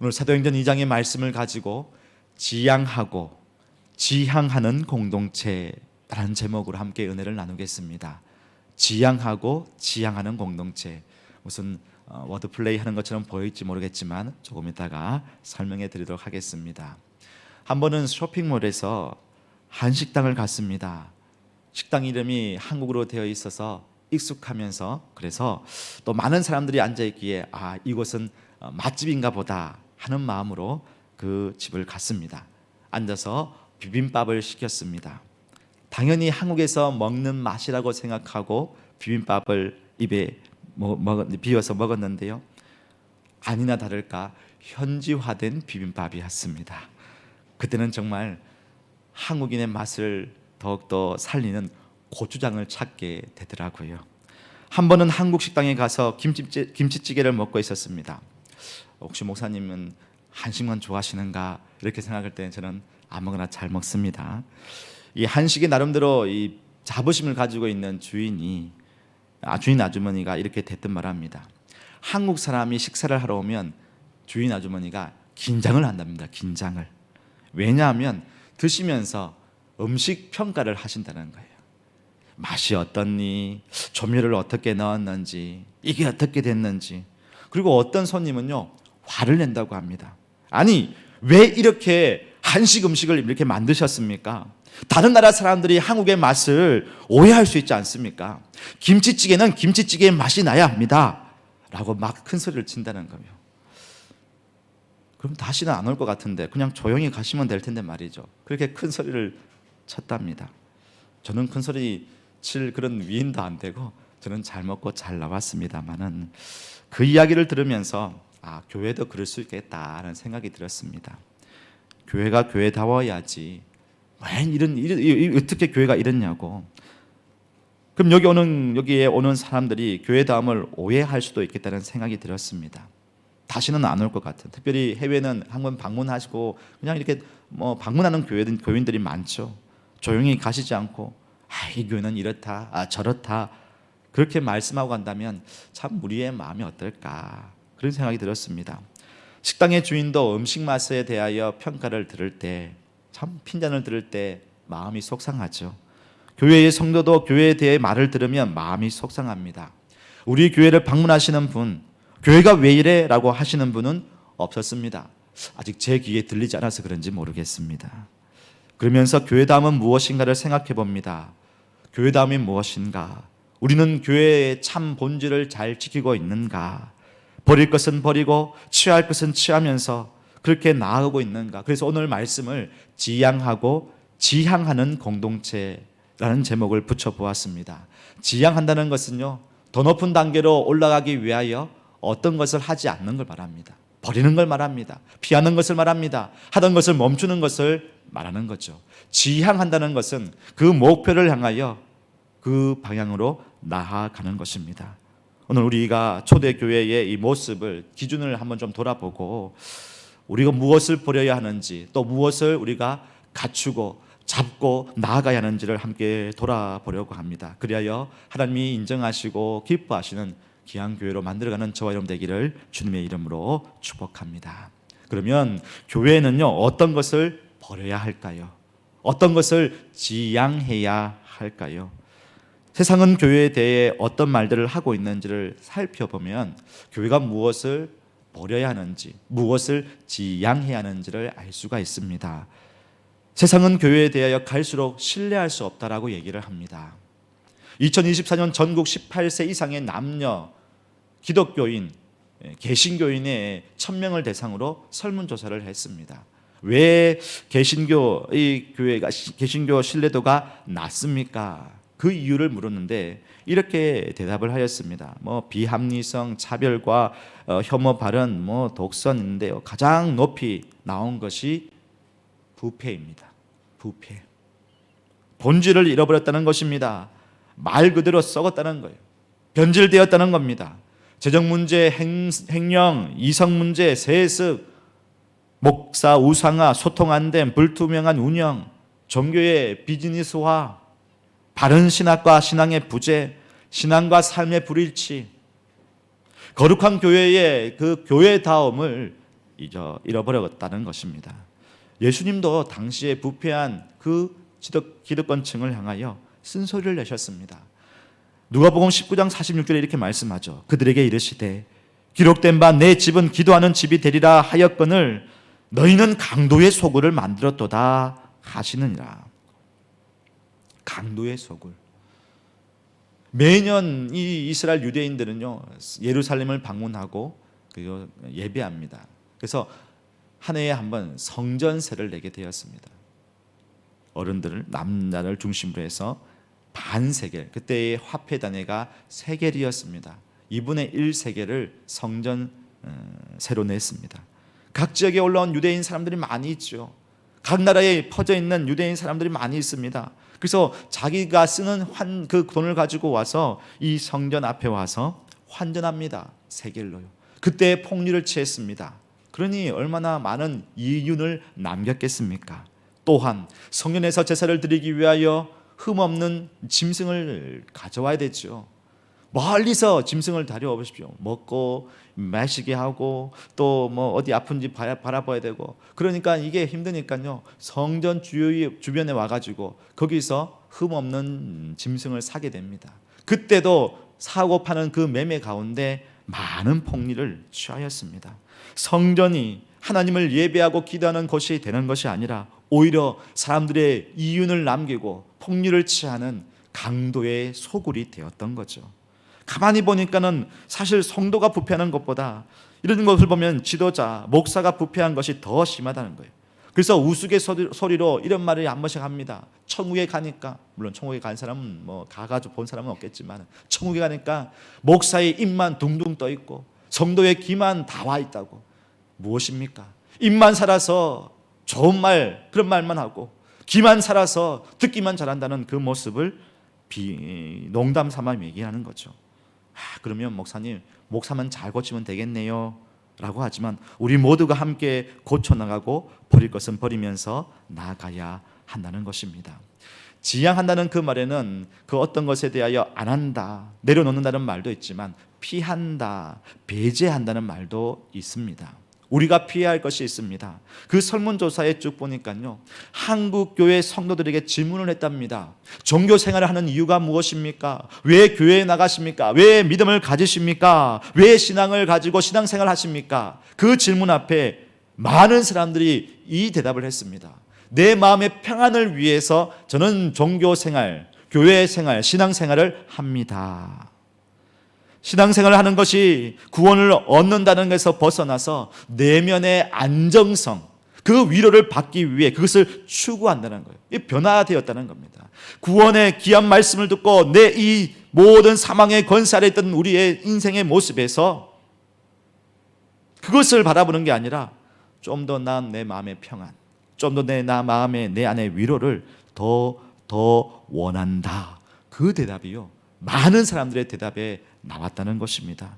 오늘 사도행전 2장의 말씀을 가지고 지향하고 지향하는 공동체라는 제목으로 함께 은혜를 나누겠습니다. 지향하고 지향하는 공동체. 무슨 워드플레이 하는 것처럼 보일지 모르겠지만 조금 이따가 설명해 드리도록 하겠습니다. 한 번은 쇼핑몰에서 한식당을 갔습니다. 식당 이름이 한국어로 되어 있어서 익숙하면서, 그래서 또 많은 사람들이 앉아있기에 이곳은 맛집인가 보다 하는 마음으로 그 집을 갔습니다. 앉아서 비빔밥을 시켰습니다. 당연히 한국에서 먹는 맛이라고 생각하고 비빔밥을 입에 비워서 먹었는데요, 아니나 다를까 현지화된 비빔밥이었습니다. 그때는 정말 한국인의 맛을 더욱더 살리는 고추장을 찾게 되더라고요. 한 번은 한국 식당에 가서 김치찌개를 먹고 있었습니다. 혹시 목사님은 한식만 좋아하시는가 이렇게 생각할 때 저는 아무거나 잘 먹습니다. 이 한식이 나름대로 이 자부심을 가지고 있는 주인 아주머니가 이렇게 대뜸 말합니다. 한국 사람이 식사를 하러 오면 주인 아주머니가 긴장을 한답니다. 긴장을. 왜냐하면 드시면서 음식 평가를 하신다는 거예요. 맛이 어떻니, 조미료를 어떻게 넣었는지, 이게 어떻게 됐는지. 그리고 어떤 손님은요, 화를 낸다고 합니다. 아니, 왜 이렇게 한식 음식을 이렇게 만드셨습니까? 다른 나라 사람들이 한국의 맛을 오해할 수 있지 않습니까? 김치찌개는 김치찌개의 맛이 나야 합니다 라고 막 큰 소리를 친다는 거예요. 그럼 다시는 안 올 것 같은데 그냥 조용히 가시면 될 텐데 말이죠. 그렇게 큰 소리를 쳤답니다. 저는 큰 소리 칠 그런 위인도 안 되고 저는 잘 먹고 잘 나왔습니다만은 그 이야기를 들으면서 교회도 그럴 수 있겠다는 생각이 들었습니다. 교회가 교회다워야지. 왜 어떻게 교회가 이랬냐고. 그럼 여기에 오는 사람들이 교회다움을 오해할 수도 있겠다는 생각이 들었습니다. 다시는 안 올 것 같은. 특별히 해외는 한번 방문하시고 그냥 이렇게 방문하는 교인들이 많죠. 조용히 가시지 않고 이 교회는 이렇다, 저렇다 그렇게 말씀하고 간다면 참 우리의 마음이 어떨까 그런 생각이 들었습니다. 식당의 주인도 음식 맛에 대하여 평가를 들을 때, 참 핀잔을 들을 때 마음이 속상하죠. 교회의 성도도 교회에 대해 말을 들으면 마음이 속상합니다. 우리 교회를 방문하시는 분, 교회가 왜 이래? 라고 하시는 분은 없었습니다. 아직 제 귀에 들리지 않아서 그런지 모르겠습니다. 그러면서 교회다움은 무엇인가를 생각해 봅니다. 교회다움이 무엇인가? 우리는 교회의 참 본질을 잘 지키고 있는가? 버릴 것은 버리고 취할 것은 취하면서 그렇게 나아가고 있는가? 그래서 오늘 말씀을 지향하고 지향하는 공동체라는 제목을 붙여보았습니다. 지향한다는 것은요, 더 높은 단계로 올라가기 위하여 어떤 것을 하지 않는 걸 말합니다. 버리는 걸 말합니다. 피하는 것을 말합니다. 하던 것을 멈추는 것을 말하는 거죠. 지향한다는 것은 그 목표를 향하여 그 방향으로 나아가는 것입니다. 오늘 우리가 초대교회의 이 모습을, 기준을 한번 좀 돌아보고 우리가 무엇을 버려야 하는지, 또 무엇을 우리가 갖추고 잡고 나아가야 하는지를 함께 돌아보려고 합니다. 그리하여 하나님이 인정하시고 기뻐하시는 귀한 교회로 만들어가는 저와 여러분 되기를 주님의 이름으로 축복합니다. 그러면 교회는요, 어떤 것을 버려야 할까요? 어떤 것을 지향해야 할까요? 세상은 교회에 대해 어떤 말들을 하고 있는지를 살펴보면 교회가 무엇을 버려야 하는지, 무엇을 지향해야 하는지를 알 수가 있습니다. 세상은 교회에 대하여 갈수록 신뢰할 수 없다라고 얘기를 합니다. 2024년 전국 18세 이상의 남녀 기독교인, 개신교인의 1000명을 대상으로 설문조사를 했습니다. 왜 개신교 신뢰도가 낮습니까? 그 이유를 물었는데 이렇게 대답을 하였습니다. 비합리성, 차별과 혐오 발언, 독선인데요, 가장 높이 나온 것이 부패입니다. 부패. 본질을 잃어버렸다는 것입니다. 말 그대로 썩었다는 거예요. 변질되었다는 겁니다. 재정 문제, 횡령, 이성 문제, 세습, 목사 우상화, 소통 안 됨, 불투명한 운영, 종교의 비즈니스화, 바른 신학과 신앙의 부재, 신앙과 삶의 불일치, 거룩한 교회의 그 교회다움을 잃어버렸다는 것입니다. 예수님도 당시에 부패한 그 기득권층을 향하여 쓴소리를 내셨습니다. 누가복음 19장 46절에 이렇게 말씀하죠. 그들에게 이르시되 기록된 바 내 집은 기도하는 집이 되리라 하였거늘 너희는 강도의 소굴을 만들었도다 하시느니라. 강도의 소굴. 매년 이 이스라엘 유대인들은요 예루살렘을 방문하고 예배합니다. 그래서 한 해에 한 번 성전세를 내게 되었습니다. 어른들을 남자를 중심으로 해서 반세겔, 그때의 화폐 단위가 세겔이었습니다. 2분의 1 세겔을 성전세로 냈습니다. 각 지역에 올라온 유대인 사람들이 많이 있죠. 각 나라에 퍼져 있는 유대인 사람들이 많이 있습니다. 그래서 자기가 쓰는 그 돈을 가지고 와서 이 성전 앞에 와서 환전합니다. 세겔로요. 그때 폭리를 취했습니다. 그러니 얼마나 많은 이윤을 남겼겠습니까? 또한 성전에서 제사를 드리기 위하여 흠없는 짐승을 가져와야 되죠. 멀리서 짐승을 다려오십시오. 먹고 마시게 하고 또 뭐 어디 아픈지 바라봐야 되고, 그러니까 이게 힘드니까요 성전 주변에 와가지고 거기서 흠없는 짐승을 사게 됩니다. 그때도 사고 파는 그 매매 가운데 많은 폭리를 취하였습니다. 성전이 하나님을 예배하고 기도하는 곳이 되는 것이 아니라 오히려 사람들의 이윤을 남기고 폭리를 취하는 강도의 소굴이 되었던 거죠. 가만히 보니까는 사실 성도가 부패하는 것보다 이런 것을 보면 지도자, 목사가 부패한 것이 더 심하다는 거예요. 그래서 우스갯소리로 이런 말을 한 번씩 합니다. 천국에 가니까, 물론 천국에 간 사람은 뭐 가가지고 본 사람은 없겠지만, 천국에 가니까 목사의 입만 둥둥 떠 있고 성도의 귀만 다 와 있다고. 무엇입니까? 입만 살아서 좋은 말, 그런 말만 하고 귀만 살아서 듣기만 잘한다는 그 모습을 농담 삼아 얘기하는 거죠. 그러면 목사님, 목사만 잘 고치면 되겠네요 라고 하지만 우리 모두가 함께 고쳐나가고 버릴 것은 버리면서 나아가야 한다는 것입니다. 지양한다는 그 말에는 그 어떤 것에 대하여 안 한다, 내려놓는다는 말도 있지만 피한다, 배제한다는 말도 있습니다. 우리가 피해야 할 것이 있습니다. 그 설문조사에 쭉 보니까요 한국 교회 성도들에게 질문을 했답니다. 종교 생활을 하는 이유가 무엇입니까? 왜 교회에 나가십니까? 왜 믿음을 가지십니까? 왜 신앙을 가지고 신앙생활을 하십니까? 그 질문 앞에 많은 사람들이 이 대답을 했습니다. 내 마음의 평안을 위해서 저는 종교 생활, 교회 생활, 신앙 생활을 합니다. 신앙생활을 하는 것이 구원을 얻는다는 것에서 벗어나서 내면의 안정성, 그 위로를 받기 위해 그것을 추구한다는 거예요. 이 변화되었다는 겁니다. 구원의 귀한 말씀을 듣고 내 이 모든 사망의 권세 아래 있던 우리의 인생의 모습에서 그것을 바라보는 게 아니라 좀 더 나은 내 마음의 평안, 좀 더 내 마음의 내 안의 위로를 더 원한다. 그 대답이요 많은 사람들의 대답에 나왔다는 것입니다.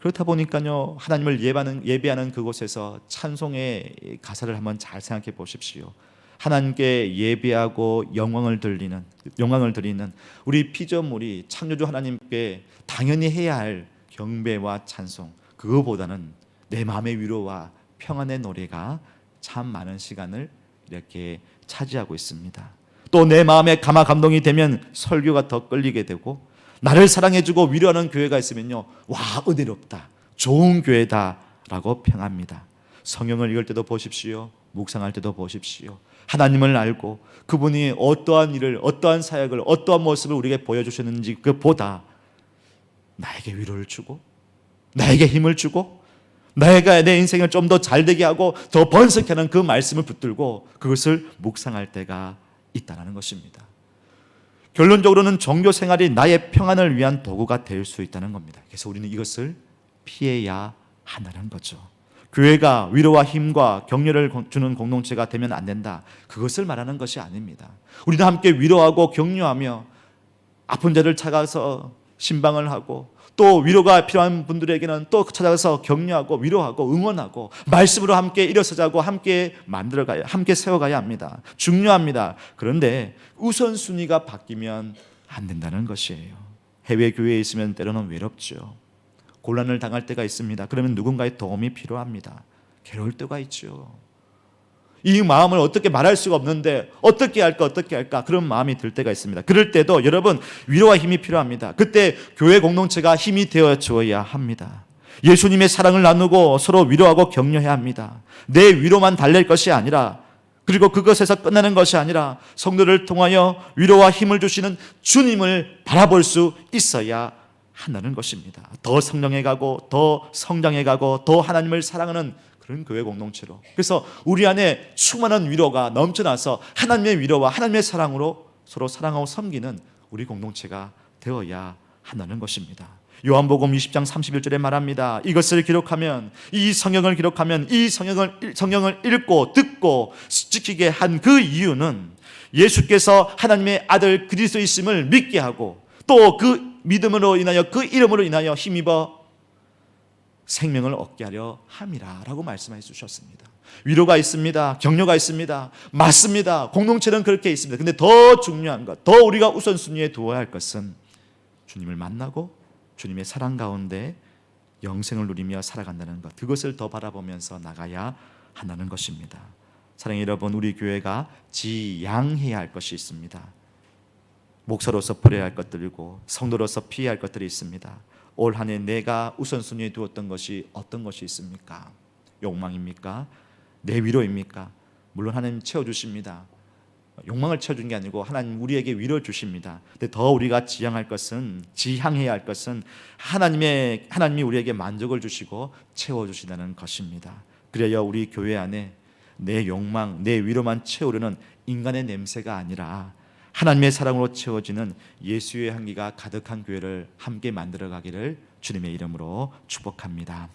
그렇다 보니까요 하나님을 예배하는 그곳에서 찬송의 가사를 한번 잘 생각해 보십시오. 하나님께 예배하고 영광을 드리는 우리 피조물이 창조주 하나님께 당연히 해야 할 경배와 찬송, 그거보다는 내 마음의 위로와 평안의 노래가 참 많은 시간을 이렇게 차지하고 있습니다. 또 내 마음에 감동이 되면 설교가 더 끌리게 되고, 나를 사랑해주고 위로하는 교회가 있으면요 와 은혜롭다, 좋은 교회다 라고 평합니다. 성경을 읽을 때도 보십시오. 묵상할 때도 보십시오. 하나님을 알고 그분이 어떠한 일을, 어떠한 사역을, 어떠한 모습을 우리에게 보여주셨는지 그보다 나에게 위로를 주고 나에게 힘을 주고 내가 내 인생을 좀 더 잘되게 하고 더 번성케 하는 그 말씀을 붙들고 그것을 묵상할 때가 있다는 것입니다. 결론적으로는 종교 생활이 나의 평안을 위한 도구가 될 수 있다는 겁니다. 그래서 우리는 이것을 피해야 한다는 거죠. 교회가 위로와 힘과 격려를 주는 공동체가 되면 안 된다, 그것을 말하는 것이 아닙니다. 우리는 함께 위로하고 격려하며 아픈 자를 찾아가서 신방을 하고, 또 위로가 필요한 분들에게는 또 찾아가서 격려하고 위로하고 응원하고 말씀으로 함께 일어서자고 함께 만들어가야, 함께 세워가야 합니다. 중요합니다. 그런데 우선순위가 바뀌면 안 된다는 것이에요. 해외 교회에 있으면 때로는 외롭죠. 곤란을 당할 때가 있습니다. 그러면 누군가의 도움이 필요합니다. 괴로울 때가 있죠. 이 마음을 어떻게 말할 수가 없는데 어떻게 할까 그런 마음이 들 때가 있습니다. 그럴 때도 여러분 위로와 힘이 필요합니다. 그때 교회 공동체가 힘이 되어 주어야 합니다. 예수님의 사랑을 나누고 서로 위로하고 격려해야 합니다. 내 위로만 달랠 것이 아니라, 그리고 그것에서 끝나는 것이 아니라 성도를 통하여 위로와 힘을 주시는 주님을 바라볼 수 있어야 한다는 것입니다. 더 성령해가고 더 성장해가고 더 하나님을 사랑하는 그런 교회 공동체로, 그래서 우리 안에 충만한 위로가 넘쳐나서 하나님의 위로와 하나님의 사랑으로 서로 사랑하고 섬기는 우리 공동체가 되어야 한다는 것입니다. 요한복음 20장 31절에 말합니다. 이것을 기록하면, 이 성경을 기록하면, 이 성경을 읽고 듣고 지키게 한 그 이유는 예수께서 하나님의 아들 그리스도이심을 믿게 하고, 또 그 믿음으로 인하여, 그 이름으로 인하여 힘입어 생명을 얻게 하려 함이라 라고 말씀해 주셨습니다. 위로가 있습니다. 격려가 있습니다. 맞습니다. 공동체는 그렇게 있습니다. 근데 더 중요한 것, 더 우리가 우선순위에 두어야 할 것은 주님을 만나고 주님의 사랑 가운데 영생을 누리며 살아간다는 것, 그것을 더 바라보면서 나가야 한다는 것입니다. 사랑하는 여러분, 우리 교회가 지양해야 할 것이 있습니다. 목사로서 버려야 할 것들이고 성도로서 피해야 할 것들이 있습니다. 올 한 해 내가 우선순위에 두었던 것이 어떤 것이 있습니까? 욕망입니까? 내 위로입니까? 물론 하나님 채워주십니다. 욕망을 채워준 게 아니고 하나님 우리에게 위로를 주십니다. 근데 더 우리가 지향해야 할 것은 하나님이 우리에게 만족을 주시고 채워주신다는 것입니다. 그래야 우리 교회 안에 내 욕망, 내 위로만 채우려는 인간의 냄새가 아니라 하나님의 사랑으로 채워지는 예수의 향기가 가득한 교회를 함께 만들어가기를 주님의 이름으로 축복합니다.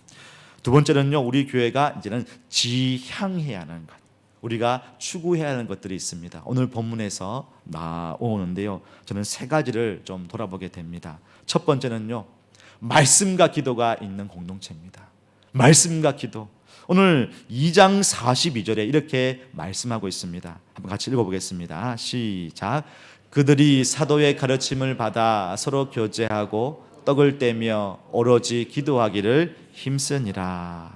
두 번째는요, 우리 교회가 이제는 지향해야 하는 것, 우리가 추구해야 하는 것들이 있습니다. 오늘 본문에서 나오는데요, 저는 세 가지를 좀 돌아보게 됩니다. 첫 번째는요, 말씀과 기도가 있는 공동체입니다. 말씀과 기도. 오늘 2장 42절에 이렇게 말씀하고 있습니다. 한번 같이 읽어보겠습니다. 시작. 그들이 사도의 가르침을 받아 서로 교제하고 떡을 떼며 오로지 기도하기를 힘쓰니라.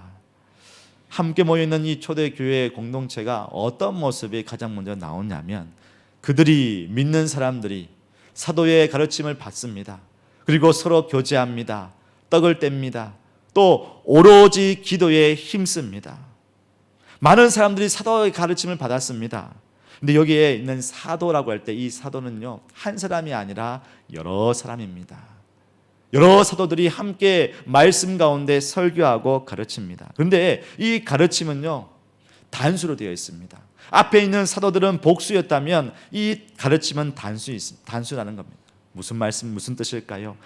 함께 모여있는 이 초대교회 공동체가 어떤 모습이 가장 먼저 나오냐면, 그들이 믿는 사람들이 사도의 가르침을 받습니다. 그리고 서로 교제합니다. 떡을 뗍니다. 또 오로지 기도에 힘씁니다. 많은 사람들이 사도의 가르침을 받았습니다. 근데 여기에 있는 사도라고 할 때 이 사도는요, 한 사람이 아니라 여러 사람입니다. 여러 사도들이 함께 말씀 가운데 설교하고 가르칩니다. 그런데 이 가르침은요, 단수로 되어 있습니다. 앞에 있는 사도들은 복수였다면 이 가르침은 단수라는 겁니다. 무슨 뜻일까요?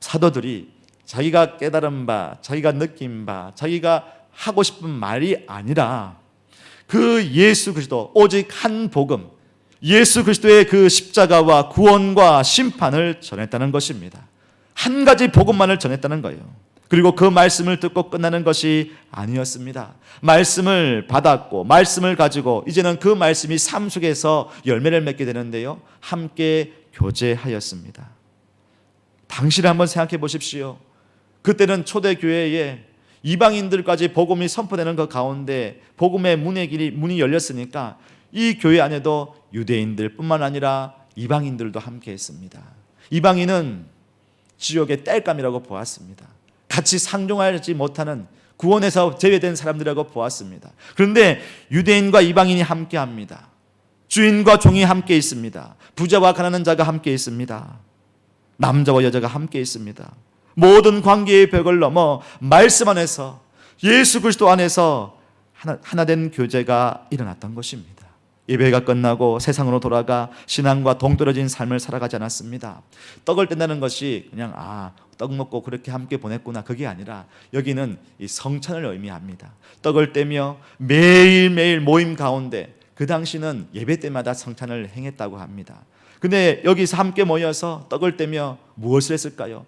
사도들이 자기가 깨달은 바, 자기가 느낀 바, 자기가 하고 싶은 말이 아니라 그 예수 그리스도, 오직 한 복음, 예수 그리스도의 그 십자가와 구원과 심판을 전했다는 것입니다. 한 가지 복음만을 전했다는 거예요. 그리고 그 말씀을 듣고 끝나는 것이 아니었습니다. 말씀을 받았고 말씀을 가지고 이제는 그 말씀이 삶 속에서 열매를 맺게 되는데요, 함께 교제하였습니다. 당신을 한번 생각해 보십시오. 그때는 초대교회에 이방인들까지 복음이 선포되는 그 가운데 복음의 문이 열렸으니까 이 교회 안에도 유대인들 뿐만 아니라 이방인들도 함께 했습니다. 이방인은 지옥의 땔감이라고 보았습니다. 같이 상종하지 못하는, 구원에서 제외된 사람들이라고 보았습니다. 그런데 유대인과 이방인이 함께 합니다. 주인과 종이 함께 있습니다. 부자와 가난한 자가 함께 있습니다. 남자와 여자가 함께 있습니다. 모든 관계의 벽을 넘어 말씀 안에서, 예수 그리스도 안에서 하나된 교제가 일어났던 것입니다. 예배가 끝나고 세상으로 돌아가 신앙과 동떨어진 삶을 살아가지 않았습니다. 떡을 뗀다는 것이 그냥 떡 먹고 그렇게 함께 보냈구나, 그게 아니라 여기는 이 성찬을 의미합니다. 떡을 떼며 매일매일 모임 가운데, 그 당시는 예배 때마다 성찬을 행했다고 합니다. 근데 여기서 함께 모여서 떡을 떼며 무엇을 했을까요?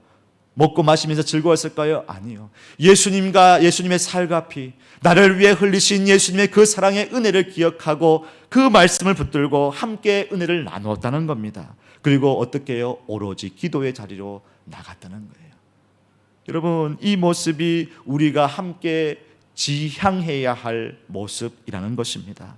먹고 마시면서 즐거웠을까요? 아니요. 예수님의 살과 피, 나를 위해 흘리신 예수님의 그 사랑의 은혜를 기억하고 그 말씀을 붙들고 함께 은혜를 나누었다는 겁니다. 그리고 어떻게 해요? 오로지 기도의 자리로 나갔다는 거예요. 여러분, 이 모습이 우리가 함께 지향해야 할 모습이라는 것입니다.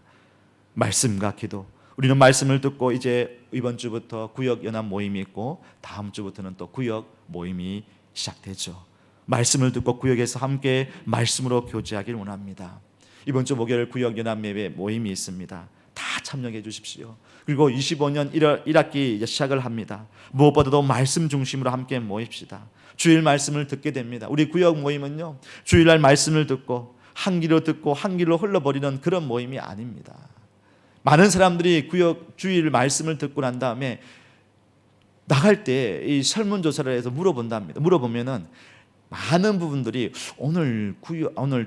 말씀과 기도. 우리는 말씀을 듣고 이제 이번 주부터 구역 연합 모임이 있고 다음 주부터는 또 구역 모임이 시작되죠. 말씀을 듣고 구역에서 함께 말씀으로 교제하길 원합니다. 이번 주 목요일 구역 연합 예배 모임이 있습니다. 다 참여해 주십시오. 그리고 25년 1학기 이제 시작을 합니다. 무엇보다도 말씀 중심으로 함께 모입시다. 주일 말씀을 듣게 됩니다. 우리 구역 모임은요, 주일날 말씀을 듣고 한 길로 듣고 한 길로 흘러버리는 그런 모임이 아닙니다. 많은 사람들이 구역 주일 말씀을 듣고 난 다음에 나갈 때 이 설문조사를 해서 물어본답니다. 물어보면은 많은 부분들이 오늘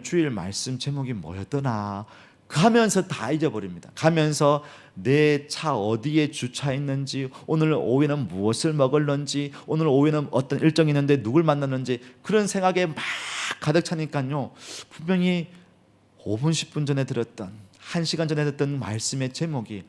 주일 말씀 제목이 뭐였더나 가면서 다 잊어버립니다. 가면서 내 차 어디에 주차했는지, 오늘 오후에는 무엇을 먹을런지, 오늘 오후에는 어떤 일정이 있는데 누굴 만났는지, 그런 생각에 막 가득 차니까요, 분명히 5분 10분 전에 들었던, 1시간 전에 듣던 말씀의 제목이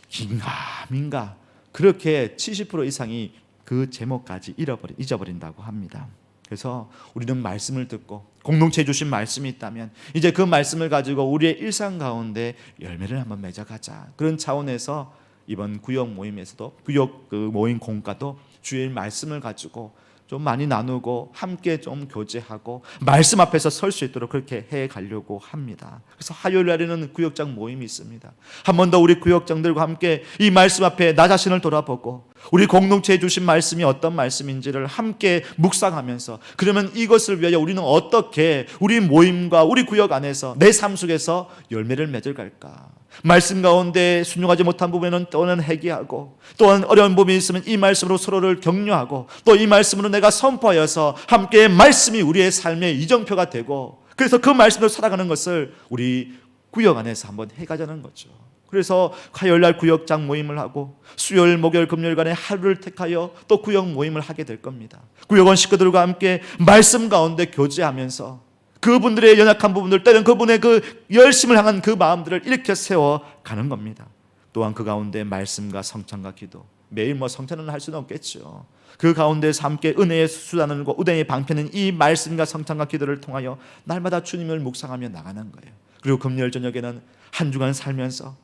긴가민가, 그렇게 70% 이상이 그 제목까지 잊어버린다고 합니다. 그래서 우리는 말씀을 듣고 공동체에 주신 말씀이 있다면 이제 그 말씀을 가지고 우리의 일상 가운데 열매를 한번 맺어가자. 그런 차원에서 이번 구역 모임에서도, 구역 그 모임 공과도 주일 말씀을 가지고 좀 많이 나누고 함께 좀 교제하고 말씀 앞에서 설 수 있도록 그렇게 해 가려고 합니다. 그래서 화요일 날에는 구역장 모임이 있습니다. 한 번 더 우리 구역장들과 함께 이 말씀 앞에 나 자신을 돌아보고 우리 공동체에 주신 말씀이 어떤 말씀인지를 함께 묵상하면서, 그러면 이것을 위하여 우리는 어떻게 우리 모임과 우리 구역 안에서 내 삶 속에서 열매를 맺을까? 말씀 가운데 순종하지 못한 부분에는 또는 회개하고, 또한 어려운 부분이 있으면 이 말씀으로 서로를 격려하고, 또 이 말씀으로 내가 선포하여서 함께 말씀이 우리의 삶의 이정표가 되고, 그래서 그 말씀으로 살아가는 것을 우리 구역 안에서 한번 해가자는 거죠. 그래서 화요일날 구역장 모임을 하고 수요일, 목요일, 금요일간에 하루를 택하여 또 구역 모임을 하게 될 겁니다. 구역원 식구들과 함께 말씀 가운데 교제하면서 그분들의 연약한 부분들, 때는 그분의 그 열심을 향한 그 마음들을 일으켜 세워가는 겁니다. 또한 그 가운데 말씀과 성찬과 기도, 매일 성찬은 할 수는 없겠죠. 그 가운데서 함께 은혜의 수단을 고 은혜의 방편은 이 말씀과 성찬과 기도를 통하여 날마다 주님을 묵상하며 나가는 거예요. 그리고 금요일 저녁에는 한 주간 살면서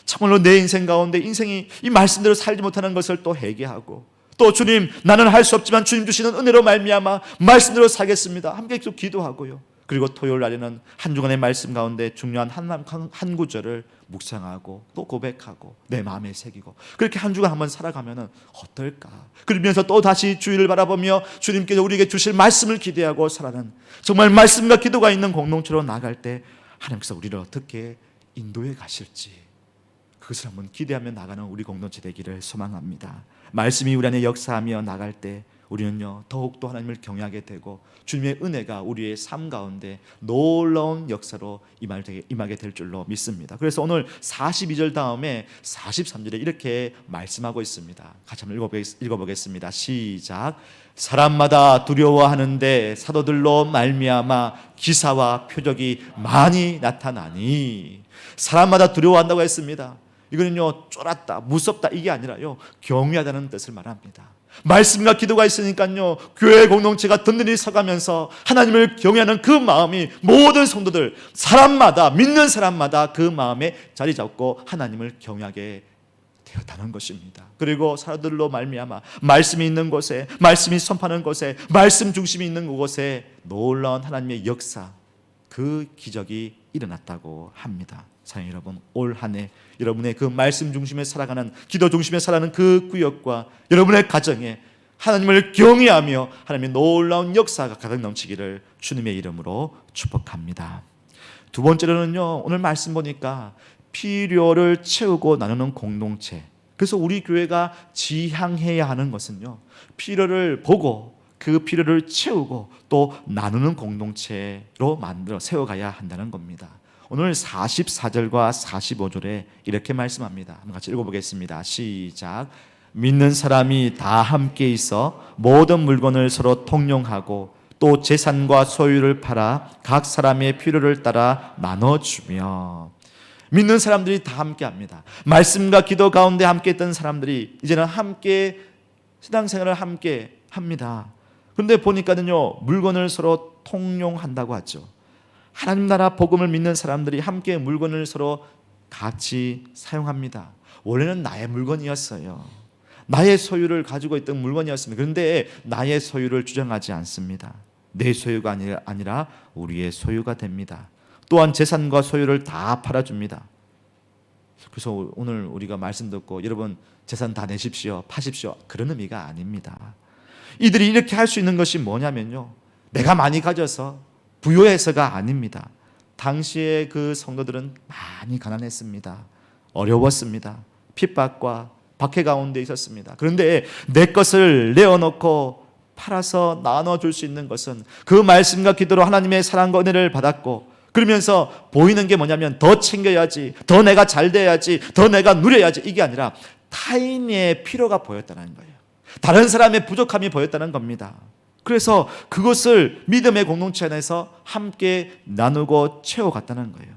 참말로 내 인생 가운데 인생이 이 말씀대로 살지 못하는 것을 또 회개하고, 또 주님, 나는 할 수 없지만 주님 주시는 은혜로 말미암아 말씀대로 살겠습니다, 함께 또 기도하고요. 그리고 토요일 날에는 한 주간의 말씀 가운데 중요한 한 구절을 묵상하고 또 고백하고 내 마음에 새기고, 그렇게 한 주간 한번 살아가면 어떨까? 그러면서 또 다시 주일을 바라보며 주님께서 우리에게 주실 말씀을 기대하고 살아가는, 정말 말씀과 기도가 있는 공동체로 나갈 때 하나님께서 우리를 어떻게 인도해 가실지, 그것을 한번 기대하며 나가는 우리 공동체 되기를 소망합니다. 말씀이 우리 안에 역사하며 나갈 때 우리는요, 더욱더 하나님을 경외하게 되고 주님의 은혜가 우리의 삶 가운데 놀라운 역사로 임하게 될 줄로 믿습니다. 그래서 오늘 42절 다음에 43절에 이렇게 말씀하고 있습니다. 같이 한번 읽어보겠습니다. 시작. 사람마다 두려워하는데 사도들로 말미암아 기사와 표적이 많이 나타나니. 사람마다 두려워한다고 했습니다. 이거는요, 쫄았다, 무섭다, 이게 아니라요, 경외하다는 뜻을 말합니다. 말씀과 기도가 있으니까요, 교회 공동체가 든든히 서가면서 하나님을 경외하는 그 마음이 모든 성도들, 사람마다, 믿는 사람마다 그 마음에 자리 잡고 하나님을 경외하게 되었다는 것입니다. 그리고 사람들로 말미암아 말씀이 있는 곳에, 말씀이 선포하는 곳에, 말씀 중심이 있는 그곳에 놀라운 하나님의 역사, 그 기적이 일어났다고 합니다. 사랑하는 여러분, 올 한 해 여러분의 그 말씀 중심에 살아가는, 기도 중심에 살아가는 그 구역과 여러분의 가정에 하나님을 경외하며 하나님의 놀라운 역사가 가득 넘치기를 주님의 이름으로 축복합니다. 두 번째로는요, 오늘 말씀 보니까 필요를 채우고 나누는 공동체. 그래서 우리 교회가 지향해야 하는 것은요, 필요를 보고 그 필요를 채우고 또 나누는 공동체로 만들어 세워가야 한다는 겁니다. 오늘 44절과 45절에 이렇게 말씀합니다. 한번 같이 읽어보겠습니다. 시작. 믿는 사람이 다 함께 있어 모든 물건을 서로 통용하고 또 재산과 소유를 팔아 각 사람의 필요를 따라 나눠주며. 믿는 사람들이 다 함께 합니다. 말씀과 기도 가운데 함께 했던 사람들이 이제는 함께 신앙생활을 함께 합니다. 그런데 보니까는요, 물건을 서로 통용한다고 하죠. 하나님 나라 복음을 믿는 사람들이 함께 물건을 서로 같이 사용합니다. 원래는 나의 물건이었어요. 나의 소유를 가지고 있던 물건이었습니다. 그런데 나의 소유를 주장하지 않습니다. 내 소유가 아니라 우리의 소유가 됩니다. 또한 재산과 소유를 다 팔아줍니다. 그래서 오늘 우리가 말씀 듣고 여러분 재산 다 내십시오, 파십시오, 그런 의미가 아닙니다. 이들이 이렇게 할 수 있는 것이 뭐냐면요, 내가 많이 가져서 부요해서가 아닙니다. 당시에 그 성도들은 많이 가난했습니다. 어려웠습니다. 핍박과 박해 가운데 있었습니다. 그런데 내 것을 내어놓고 팔아서 나눠줄 수 있는 것은 그 말씀과 기도로 하나님의 사랑과 은혜를 받았고, 그러면서 보이는 게 뭐냐면 더 챙겨야지, 더 내가 잘 돼야지, 더 내가 누려야지, 이게 아니라 타인의 필요가 보였다는 거예요. 다른 사람의 부족함이 보였다는 겁니다. 그래서 그것을 믿음의 공동체 안에서 함께 나누고 채워갔다는 거예요.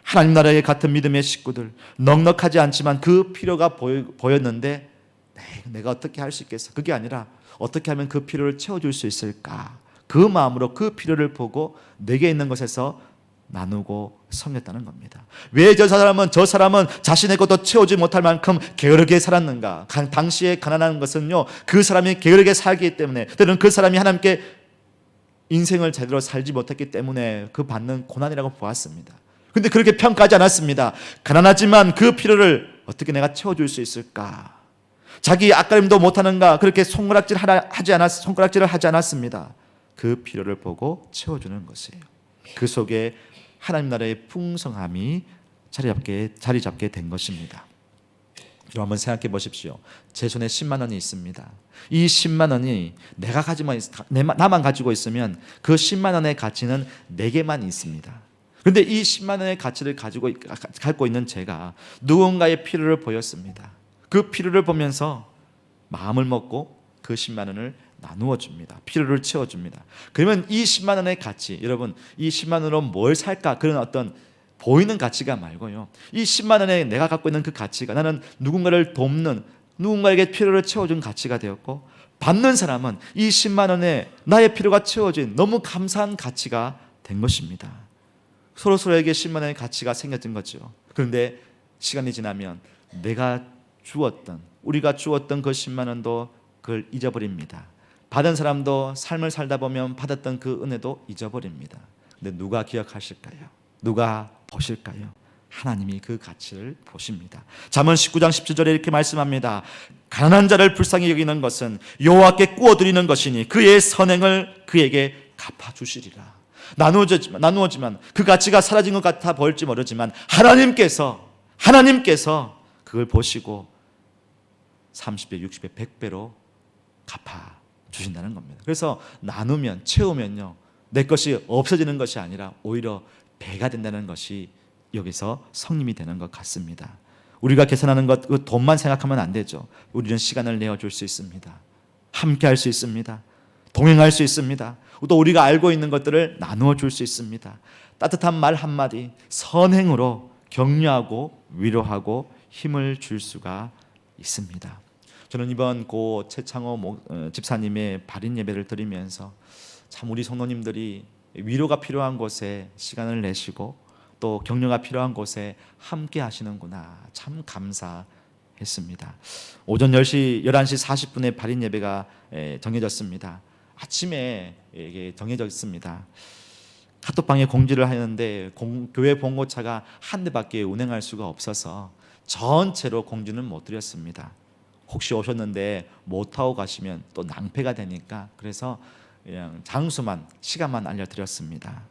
하나님 나라의 같은 믿음의 식구들, 넉넉하지 않지만 그 필요가 보였는데 내가 어떻게 할 수 있겠어? 그게 아니라 어떻게 하면 그 필요를 채워줄 수 있을까? 그 마음으로 그 필요를 보고 내게 있는 것에서 나누고 섬겼다는 겁니다. 왜 저 사람은 자신의 것도 채우지 못할 만큼 게으르게 살았는가? 당시에 가난한 것은요, 그 사람이 게으르게 살기 때문에, 때로는 그 사람이 하나님께 인생을 제대로 살지 못했기 때문에 그 받는 고난이라고 보았습니다. 근데 그렇게 평가하지 않았습니다. 가난하지만 그 필요를 어떻게 내가 채워줄 수 있을까? 자기 앞가림도 못하는가? 그렇게 손가락질을 하지 않았습니다. 그 필요를 보고 채워주는 것이에요. 그 속에 하나님 나라의 풍성함이 자리 잡게 된 것입니다. 여러분 한번 생각해 보십시오. 제 손에 10만 원이 있습니다. 이 10만 원이 나만 가지고 있으면 그 10만 원의 가치는 내게만 있습니다. 그런데 이 10만 원의 가치를 갖고 있는 제가 누군가의 필요를 보였습니다. 그 필요를 보면서 마음을 먹고 그 10만 원을 나누어 줍니다. 필요를 채워 줍니다. 그러면 이 10만 원의 가치, 여러분 이 10만 원으로 뭘 살까? 그런 어떤 보이는 가치가 말고요, 이 10만 원에 내가 갖고 있는 그 가치가 나는 누군가를 돕는, 누군가에게 필요를 채워준 가치가 되었고, 받는 사람은 이 10만 원에 나의 필요가 채워진 너무 감사한 가치가 된 것입니다. 서로에게 10만 원의 가치가 생겨진 거죠. 그런데 시간이 지나면 우리가 주었던 그 10만 원도 그걸 잊어버립니다. 받은 사람도 삶을 살다 보면 받았던 그 은혜도 잊어버립니다. 근데 누가 기억하실까요? 누가 보실까요? 하나님이 그 가치를 보십니다. 잠언 19장 17절에 이렇게 말씀합니다. 가난한 자를 불쌍히 여기는 것은 여호와께 꾸어드리는 것이니 그의 선행을 그에게 갚아주시리라. 나누어지만 그 가치가 사라진 것 같아 보일지 모르지만 하나님께서 그걸 보시고 30배, 60배, 100배로 갚아주신다는 겁니다. 그래서 나누면, 채우면요, 내 것이 없어지는 것이 아니라 오히려 배가 된다는 것이 여기서 성립이 되는 것 같습니다. 우리가 계산하는 것, 그 돈만 생각하면 안 되죠. 우리는 시간을 내어줄 수 있습니다. 함께 할 수 있습니다. 동행할 수 있습니다. 또 우리가 알고 있는 것들을 나누어 줄 수 있습니다. 따뜻한 말 한마디, 선행으로 격려하고 위로하고 힘을 줄 수가 있습니다. 저는 이번 고 최창호 집사님의 발인 예배를 드리면서 참 우리 성도님들이 위로가 필요한 곳에 시간을 내시고 또 격려가 필요한 곳에 함께 하시는구나, 참 감사했습니다. 오전 11시 40분에 발인 예배가 정해졌습니다. 아침에 이게 정해져 있습니다. 카톡방에 공지를 하는데 교회 봉고차가 한 대밖에 운행할 수가 없어서 전체로 공지는 못 드렸습니다. 혹시 오셨는데 못 타고 가시면 또 낭패가 되니까 그래서 그냥 장소만, 시간만 알려드렸습니다.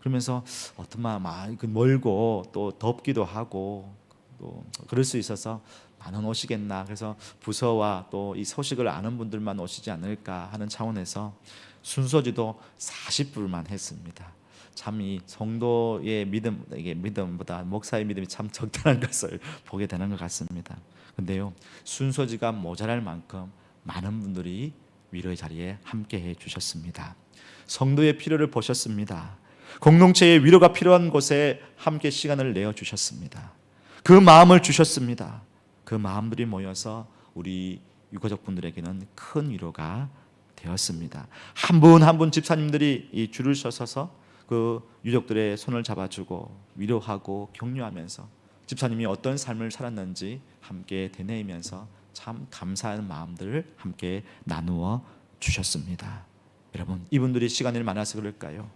그러면서 어떤만 멀고 또 덥기도 하고 또 그럴 수 있어서 많은 오시겠나, 그래서 부서와 또 이 소식을 아는 분들만 오시지 않을까 하는 차원에서 순서지도 40불만 했습니다. 참 이 성도의 믿음보다 목사의 믿음이 참 적다는 것을 보게 되는 것 같습니다. 근데요, 순서지가 모자랄 만큼 많은 분들이 위로의 자리에 함께해 주셨습니다. 성도의 필요를 보셨습니다. 공동체의 위로가 필요한 곳에 함께 시간을 내어 주셨습니다. 그 마음을 주셨습니다. 그 마음들이 모여서 우리 유가족분들에게는 큰 위로가 되었습니다. 한 분 한 분 집사님들이 이 줄을 서서 그 유족들의 손을 잡아주고 위로하고 격려하면서 집사님이 어떤 삶을 살았는지 함께 되뇌이면서 참 감사한 마음들을 함께 나누어 주셨습니다. 여러분, 이분들이 시간이 많아서 그럴까요?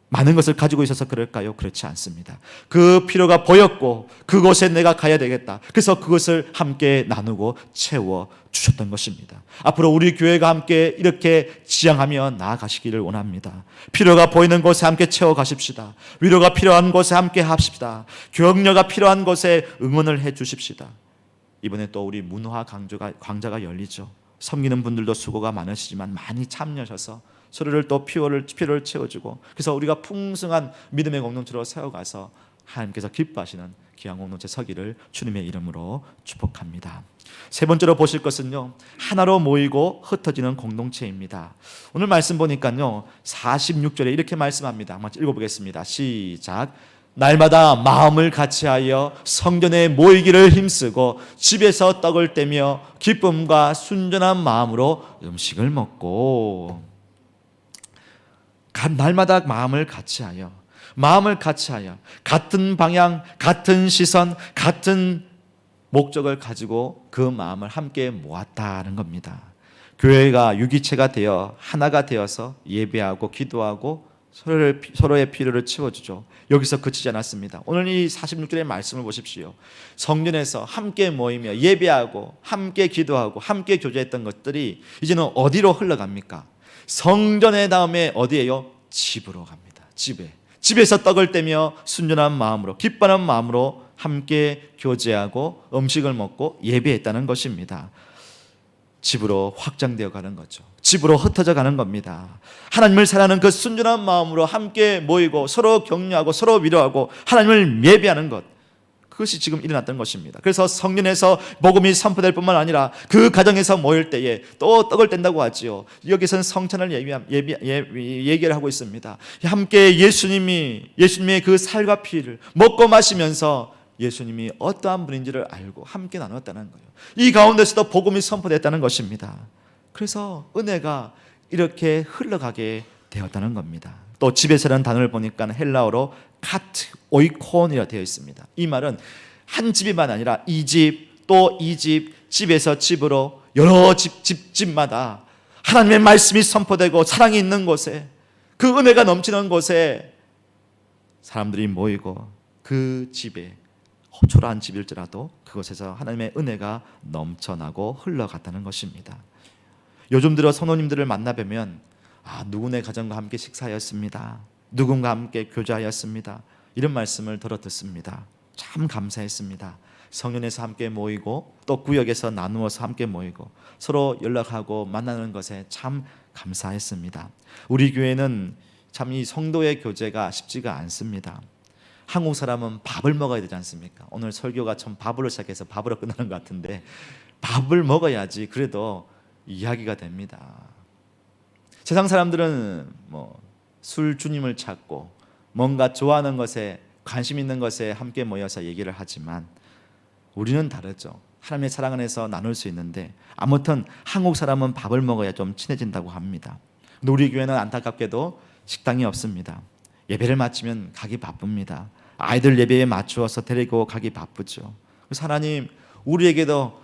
많은 것을 가지고 있어서 그럴까요? 그렇지 않습니다. 그 필요가 보였고 그곳에 내가 가야 되겠다. 그래서 그것을 함께 나누고 채워 주셨던 것입니다. 앞으로 우리 교회가 함께 이렇게 지향하며 나아가시기를 원합니다. 필요가 보이는 곳에 함께 채워 가십시다. 위로가 필요한 곳에 함께 합시다. 격려가 필요한 곳에 응원을 해 주십시다. 이번에 또 우리 문화 광자가 열리죠. 섬기는 분들도 수고가 많으시지만 많이 참여하셔서 서로를 또 필요를 채워주고, 그래서 우리가 풍성한 믿음의 공동체로 세워가서 하나님께서 기뻐하시는 귀한 공동체 서기를 주님의 이름으로 축복합니다. 세 번째로 보실 것은요, 하나로 모이고 흩어지는 공동체입니다. 오늘 말씀 보니까요 46절에 이렇게 말씀합니다. 한번 읽어보겠습니다. 시작. 날마다 마음을 같이하여 성전에 모이기를 힘쓰고 집에서 떡을 떼며 기쁨과 순전한 마음으로 음식을 먹고. 날마다 마음을 같이하여 같은 방향, 같은 시선, 같은 목적을 가지고 그 마음을 함께 모았다는 겁니다. 교회가 유기체가 되어 하나가 되어서 예배하고 기도하고 서로의 필요를 채워주죠. 여기서 그치지 않았습니다. 오늘 이 46절의 말씀을 보십시오. 성전에서 함께 모이며 예배하고 함께 기도하고 함께 교제했던 것들이 이제는 어디로 흘러갑니까? 성전의 다음에 어디예요? 집으로 갑니다. 집에서 떡을 떼며 순전한 마음으로 기뻐하는 마음으로 함께 교제하고 음식을 먹고 예배했다는 것입니다. 집으로 확장되어 가는 거죠. 집으로 흩어져 가는 겁니다. 하나님을 사랑하는 그 순전한 마음으로 함께 모이고 서로 격려하고 서로 위로하고 하나님을 예배하는 것, 그것이 지금 일어났던 것입니다. 그래서 성전에서 복음이 선포될 뿐만 아니라 그 가정에서 모일 때에 또 떡을 뗀다고 하지요. 여기서는 성찬을 얘기를 하고 있습니다. 함께 예수님의 그 살과 피를 먹고 마시면서 예수님이 어떠한 분인지를 알고 함께 나눴다는 거예요. 이 가운데서도 복음이 선포됐다는 것입니다. 그래서 은혜가 이렇게 흘러가게 되었다는 겁니다. 또 집에서라는 단어를 보니까 헬라어로 카트 오이콘이라 되어 있습니다. 이 말은 한 집이만 아니라 이 집 또 이 집, 집에서 집으로 여러 집마다 하나님의 말씀이 선포되고 사랑이 있는 곳에, 그 은혜가 넘치는 곳에 사람들이 모이고 그 집에 초라한 집일지라도 그곳에서 하나님의 은혜가 넘쳐나고 흘러갔다는 것입니다. 요즘 들어 성도님들을 만나뵈면 누구네 가정과 함께 식사하였습니다, 누군가 함께 교제하였습니다, 이런 말씀을 들어 듣습니다. 참 감사했습니다. 성전에서 함께 모이고 또 구역에서 나누어서 함께 모이고 서로 연락하고 만나는 것에 참 감사했습니다. 우리 교회는 참 이 성도의 교제가 쉽지가 않습니다. 한국 사람은 밥을 먹어야 되지 않습니까? 오늘 설교가 참 밥으로 시작해서 밥으로 끝나는 것 같은데, 밥을 먹어야지 그래도 이야기가 됩니다. 세상 사람들은 술 주님을 찾고 뭔가 좋아하는 것에, 관심 있는 것에 함께 모여서 얘기를 하지만 우리는 다르죠. 하나님의 사랑 안에서 나눌 수 있는데, 아무튼 한국 사람은 밥을 먹어야 좀 친해진다고 합니다. 근데 우리 교회는 안타깝게도 식당이 없습니다. 예배를 마치면 가기 바쁩니다. 아이들 예배에 맞추어서 데리고 가기 바쁘죠. 그래서 하나님, 우리에게도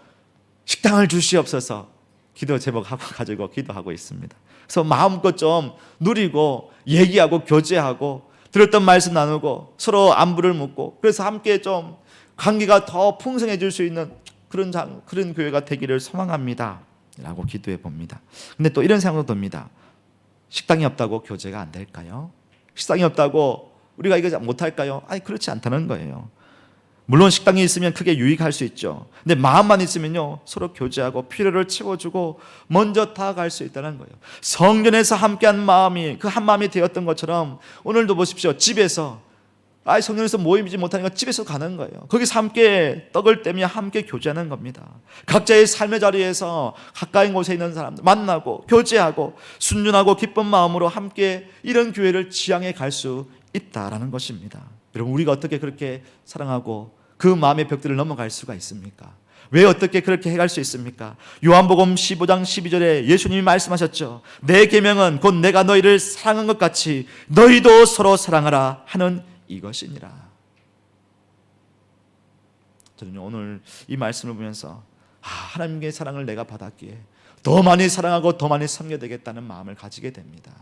식당을 주시옵소서 기도 제목하고 가지고 기도하고 있습니다. 그래서 마음껏 좀 누리고 얘기하고 교제하고 들었던 말씀 나누고 서로 안부를 묻고, 그래서 함께 좀 관계가 더 풍성해질 수 있는 그런 교회가 되기를 소망합니다 라고 기도해 봅니다. 근데 또 이런 생각도 듭니다. 식당이 없다고 교제가 안 될까요? 식당이 없다고 우리가 이거 못할까요? 아니, 그렇지 않다는 거예요. 물론 식당이 있으면 크게 유익할 수 있죠. 근데 마음만 있으면요, 서로 교제하고 필요를 채워주고 먼저 다가갈 수 있다는 거예요. 성전에서 함께한 마음이 그 한 마음이 되었던 것처럼 오늘도 보십시오. 집에서 성전에서 모이지 못하니까 집에서 가는 거예요. 거기서 함께 떡을 떼며 함께 교제하는 겁니다. 각자의 삶의 자리에서 가까운 곳에 있는 사람들 만나고 교제하고 순전하고 기쁜 마음으로 함께 이런 교회를 지향해 갈 수 있다라는 것입니다. 여러분, 우리가 어떻게 그렇게 사랑하고 그 마음의 벽들을 넘어갈 수가 있습니까? 왜 어떻게 그렇게 해갈 수 있습니까? 요한복음 15장 12절에 예수님이 말씀하셨죠. 내 계명은 곧 내가 너희를 사랑한 것 같이 너희도 서로 사랑하라 하는 이것이니라. 저는 오늘 이 말씀을 보면서 하나님의 사랑을 내가 받았기에 더 많이 사랑하고 더 많이 섬겨야 되겠다는 마음을 가지게 됩니다.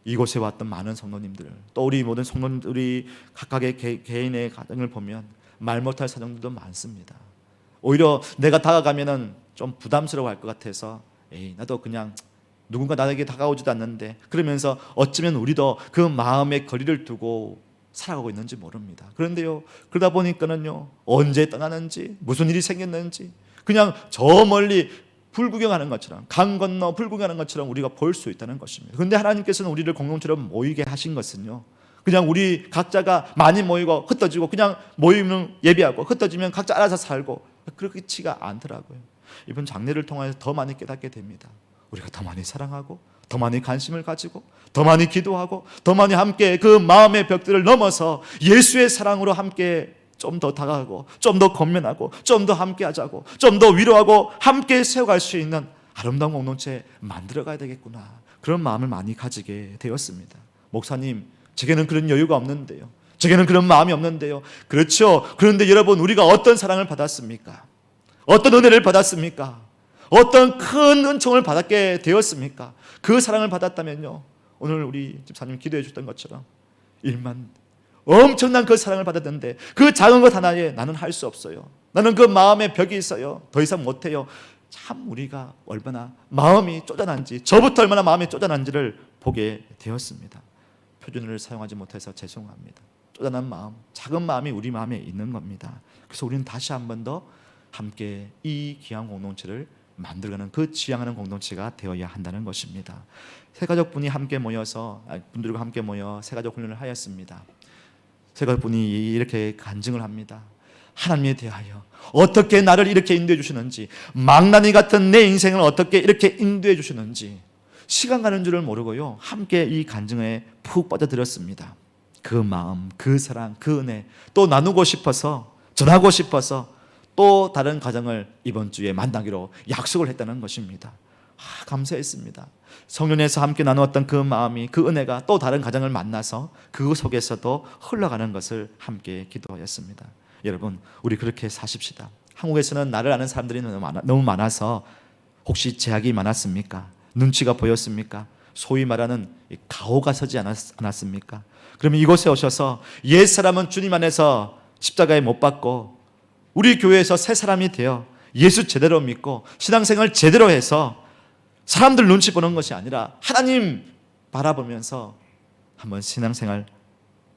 이곳에 왔던 많은 성도님들, 또 우리 모든 성도님들, 우리 각각의 개인의 가정을 보면 말 못할 사정들도 많습니다. 오히려 내가 다가가면은 좀 부담스러워할 것 같아서 나도 그냥 누군가 나에게 다가오지도 않는데, 그러면서 어쩌면 우리도 그 마음의 거리를 두고 살아가고 있는지 모릅니다. 그런데요, 그러다 보니까는요, 언제 떠나는지, 무슨 일이 생겼는지 그냥 저 멀리 불구경하는 것처럼, 강 건너 불구경하는 것처럼 우리가 볼 수 있다는 것입니다. 그런데 하나님께서는 우리를 공동체로 모이게 하신 것은요, 그냥 우리 각자가 많이 모이고 흩어지고 그냥 모이면 예배하고 흩어지면 각자 알아서 살고 그렇지가 않더라고요. 이번 장례를 통해서 더 많이 깨닫게 됩니다. 우리가 더 많이 사랑하고 더 많이 관심을 가지고 더 많이 기도하고 더 많이 함께 그 마음의 벽들을 넘어서 예수의 사랑으로 함께 좀 더 다가가고 좀 더 권면하고 좀 더 함께 하자고 좀 더 위로하고 함께 세워갈 수 있는 아름다운 공동체 만들어가야 되겠구나, 그런 마음을 많이 가지게 되었습니다. 목사님, 제게는 그런 여유가 없는데요, 제게는 그런 마음이 없는데요. 그렇죠. 그런데 여러분, 우리가 어떤 사랑을 받았습니까? 어떤 은혜를 받았습니까? 어떤 큰 은총을 받게 되었습니까? 그 사랑을 받았다면요, 오늘 우리 집사님 기도해 주셨던 것처럼 엄청난 그 사랑을 받았는데 그 작은 것 하나에 나는 할 수 없어요, 나는 그 마음에 벽이 있어요, 더 이상 못해요. 참 우리가 얼마나 마음이 쪼잔한지, 저부터 얼마나 마음이 쪼잔한지를 보게 되었습니다. 표준어를 사용하지 못해서 죄송합니다. 쪼잔한 마음, 작은 마음이 우리 마음에 있는 겁니다. 그래서 우리는 다시 한 번 더 함께 이 귀한 공동체를 만들어가는, 그 지향하는 공동체가 되어야 한다는 것입니다. 새가족분이 함께 모여서, 분들과 함께 모여 새가족 훈련을 하였습니다. 새가족분이 이렇게 간증을 합니다. 하나님에 대하여 어떻게 나를 이렇게 인도해 주시는지, 망나니 같은 내 인생을 어떻게 이렇게 인도해 주시는지 시간 가는 줄을 모르고요, 함께 이 간증에 푹 빠져들었습니다. 그 마음, 그 사랑, 그 은혜 또 나누고 싶어서, 전하고 싶어서 또 다른 가정을 이번 주에 만나기로 약속을 했다는 것입니다. 감사했습니다. 성령에서 함께 나누었던 그 마음이, 그 은혜가 또 다른 가정을 만나서 그 속에서도 흘러가는 것을 함께 기도하였습니다. 여러분, 우리 그렇게 사십시다. 한국에서는 나를 아는 사람들이 너무 많아서 혹시 제약이 많았습니까? 눈치가 보였습니까? 소위 말하는 가오가 서지 않았습니까? 그러면 이곳에 오셔서 옛사람은 주님 안에서 십자가에 못 박고 우리 교회에서 새 사람이 되어 예수 제대로 믿고 신앙생활 제대로 해서 사람들 눈치 보는 것이 아니라 하나님 바라보면서 한번 신앙생활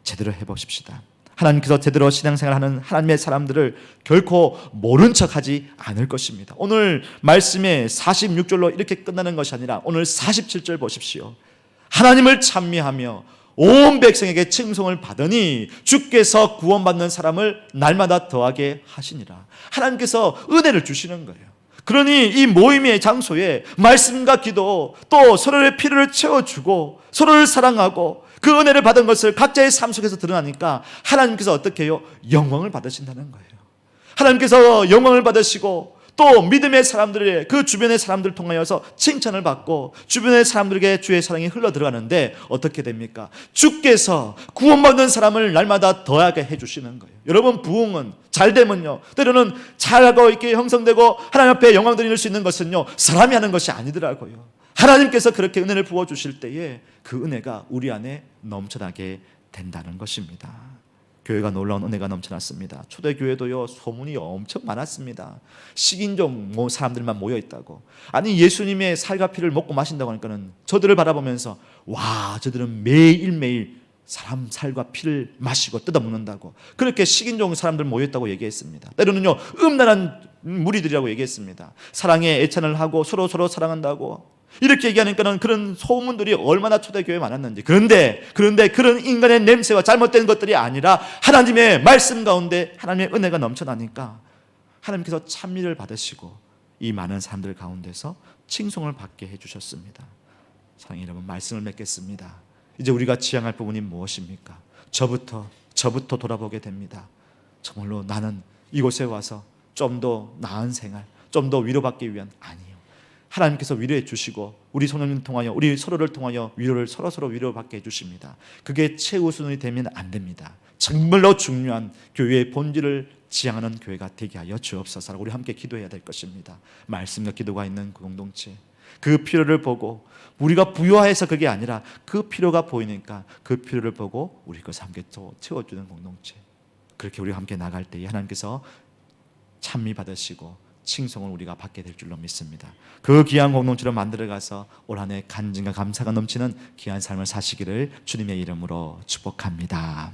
제대로 해보십시다. 하나님께서 제대로 신앙생활하는 하나님의 사람들을 결코 모른 척하지 않을 것입니다. 오늘 말씀의 46절로 이렇게 끝나는 것이 아니라 오늘 47절 보십시오. 하나님을 찬미하며 온 백성에게 칭송을 받으니 주께서 구원받는 사람을 날마다 더하게 하시니라. 하나님께서 은혜를 주시는 거예요. 그러니 이 모임의 장소에 말씀과 기도, 또 서로의 필요를 채워주고 서로를 사랑하고 그 은혜를 받은 것을 각자의 삶 속에서 드러나니까 하나님께서 어떻게 해요? 영광을 받으신다는 거예요. 하나님께서 영광을 받으시고 또 믿음의 사람들의, 그 주변의 사람들을 통하여서 칭찬을 받고 주변의 사람들에게 주의 사랑이 흘러 들어가는데 어떻게 됩니까? 주께서 구원받는 사람을 날마다 더하게 해주시는 거예요. 여러분, 부흥은 잘되면요, 때로는 잘하고 이렇게 형성되고 하나님 앞에 영광 드릴 수 있는 것은요, 사람이 하는 것이 아니더라고요. 하나님께서 그렇게 은혜를 부어주실 때에 그 은혜가 우리 안에 넘쳐나게 된다는 것입니다. 교회가 놀라운 은혜가 넘쳐났습니다. 초대교회도요, 소문이 엄청 많았습니다. 식인종 사람들만 모여있다고. 아니, 예수님의 살과 피를 먹고 마신다고 하니까는 저들을 바라보면서 와, 저들은 매일매일 사람 살과 피를 마시고 뜯어먹는다고, 그렇게 식인종 사람들 모였다고 얘기했습니다. 때로는요, 음란한 무리들이라고 얘기했습니다. 사랑에 애찬을 하고 서로 사랑한다고 이렇게 얘기하니까는 그런 소문들이 얼마나 초대교회에 많았는지. 그런데 그런 인간의 냄새와 잘못된 것들이 아니라 하나님의 말씀 가운데 하나님의 은혜가 넘쳐나니까 하나님께서 찬미를 받으시고 이 많은 사람들 가운데서 칭송을 받게 해주셨습니다. 사랑하는 여러분, 말씀을 맺겠습니다. 이제 우리가 지향할 부분이 무엇입니까? 저부터 돌아보게 됩니다. 정말로 나는 이곳에 와서 좀 더 나은 생활, 좀 더 위로받기 위한, 아니에요. 하나님께서 위로해 주시고 우리 성령님 통하여, 우리 서로를 통하여 위로를 서로 위로받게 해주십니다. 그게 최우선이 되면 안 됩니다. 정말로 중요한 교회의 본질을 지향하는 교회가 되게 하여 주옵소서. 우리 함께 기도해야 될 것입니다. 말씀과 기도가 있는 그 공동체, 그 필요를 보고, 우리가 부유해서 그게 아니라 그 필요가 보이니까 그 필요를 보고 우리 것을 함께 또 채워주는 공동체, 그렇게 우리가 함께 나갈 때에 하나님께서 찬미 받으시고 칭송을 우리가 받게 될 줄로 믿습니다. 그 귀한 공동체를 만들어가서 올 한 해 간증과 감사가 넘치는 귀한 삶을 사시기를 주님의 이름으로 축복합니다.